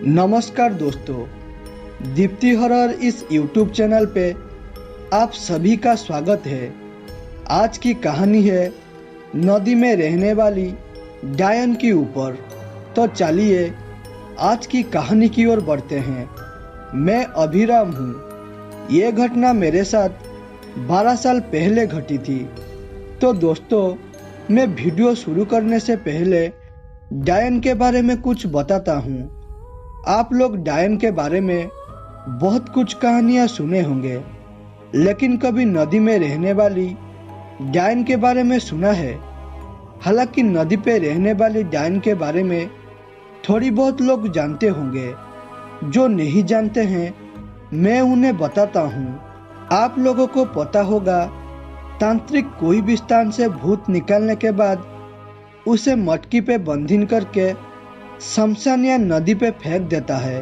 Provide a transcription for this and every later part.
नमस्कार दोस्तों, दीप्ति हॉरर इस YouTube चैनल पे आप सभी का स्वागत है। आज की कहानी है नदी में रहने वाली डायन के ऊपर। तो चलिए आज की कहानी की ओर बढ़ते हैं। मैं अभिराम हूँ। ये घटना मेरे साथ 12 साल पहले घटी थी। तो दोस्तों, मैं वीडियो शुरू करने से पहले डायन के बारे में कुछ बताता हूँ। आप लोग डायन के बारे में बहुत कुछ कहानियां सुने होंगे, लेकिन कभी नदी में रहने वाली डायन के बारे में सुना है? हालांकि नदी पे रहने वाली डायन के बारे में थोड़ी बहुत लोग जानते होंगे। जो नहीं जानते हैं मैं उन्हें बताता हूँ। आप लोगों को पता होगा, तांत्रिक कोई भी स्थान से भूत निकालने के बाद उसे मटकी पे बंधन करके शमशान या नदी पे फेंक देता है।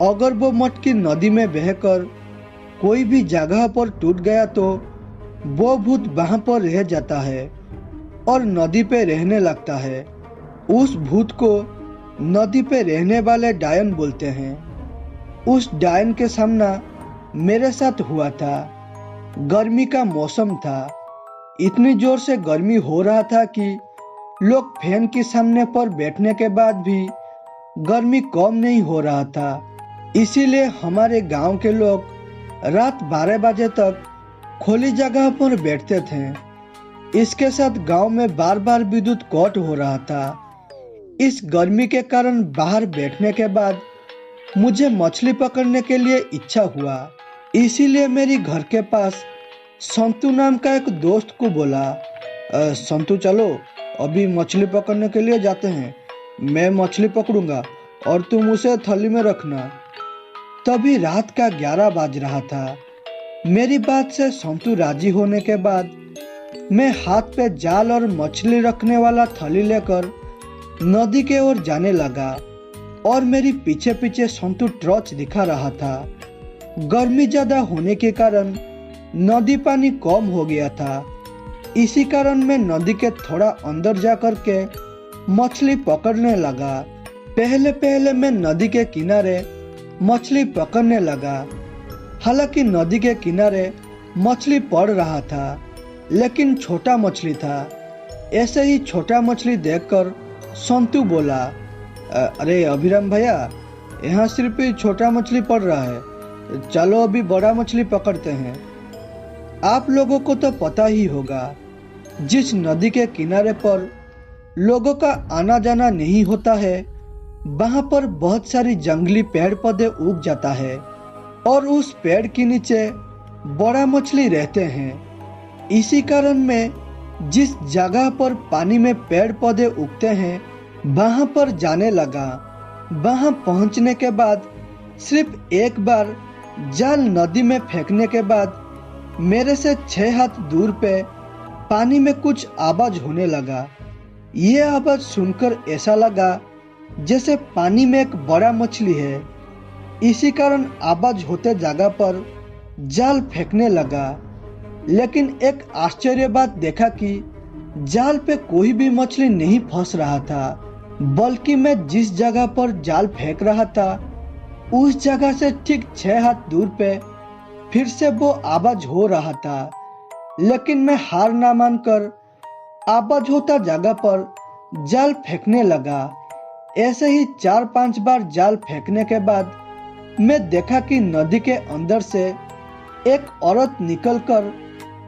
अगर वो मटकी नदी में बहकर कोई भी जगह पर टूट गया तो वो भूत वहां पर रह जाता है और नदी पे रहने लगता है। उस भूत को नदी पे रहने वाले डायन बोलते हैं। उस डायन के सामना मेरे साथ हुआ था। गर्मी का मौसम था। इतनी जोर से गर्मी हो रहा था कि लोग फैन के सामने पर बैठने के बाद भी गर्मी कम नहीं हो रहा था। इसीलिए हमारे गांव के लोग रात 12 बजे तक खुली जगह पर बैठते थे। इसके साथ गांव में बार बार विद्युत कट हो रहा था। इस गर्मी के कारण बाहर बैठने के बाद मुझे मछली पकड़ने के लिए इच्छा हुआ। इसीलिए मेरी घर के पास संतू नाम का एक दोस्त को बोला, संतू चलो अभी मछली पकड़ने के लिए जाते हैं। मैं मछली पकड़ूंगा और तुम उसे थैली में रखना। तभी रात का 11 बज रहा था। मेरी बात से संतू राजी होने के बाद मैं हाथ पे जाल और मछली रखने वाला थैली लेकर नदी के ओर जाने लगा और मेरी पीछे पीछे संतू टॉर्च दिखा रहा था। गर्मी ज्यादा होने के कारण नदी पानी कम हो गया था। इसी कारण मैं नदी के थोड़ा अंदर जा कर के मछली पकड़ने लगा। पहले पहले मैं नदी के किनारे मछली पकड़ने लगा। हालांकि नदी के किनारे मछली पड़ रहा था, लेकिन छोटा मछली था। ऐसे ही छोटा मछली देखकर संतू बोला, अरे अभिराम भैया, यहाँ सिर्फ छोटा मछली पड़ रहा है, चलो अभी बड़ा मछली पकड़ते हैं। आप लोगों को तो पता ही होगा, जिस नदी के किनारे पर लोगों का आना जाना नहीं होता है, वहां पर बहुत सारी जंगली पेड़ पौधे उग जाता है और उस पेड़ के नीचे बड़ा मछली रहते हैं। इसी कारण मैं जिस जगह पर पानी में पेड़ पौधे उगते हैं वहां पर जाने लगा। वहां पहुंचने के बाद सिर्फ एक बार जाल नदी में फेंकने के बाद मेरे से 6 हाथ दूर पे पानी में कुछ आवाज होने लगा। ये आवाज सुनकर ऐसा लगा जैसे पानी में एक बड़ा मछली है। इसी कारण आवाज होते जगह पर जाल फेंकने लगा, लेकिन एक आश्चर्य बात देखा कि जाल पे कोई भी मछली नहीं फंस रहा था, बल्कि मैं जिस जगह पर जाल फेंक रहा था उस जगह से ठीक 6 हाथ दूर पे फिर से वो आवाज हो रहा था। लेकिन मैं हार ना मानकर आवाज होता जगह पर जाल फेंकने लगा। ऐसे ही 4-5 बार जाल फेंकने के बाद मैं देखा कि नदी के अंदर से एक औरत निकलकर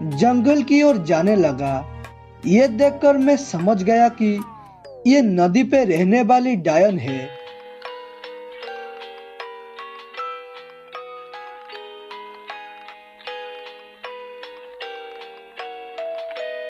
जंगल की ओर जाने लगा। ये देखकर मैं समझ गया कि ये नदी पे रहने वाली डायन है।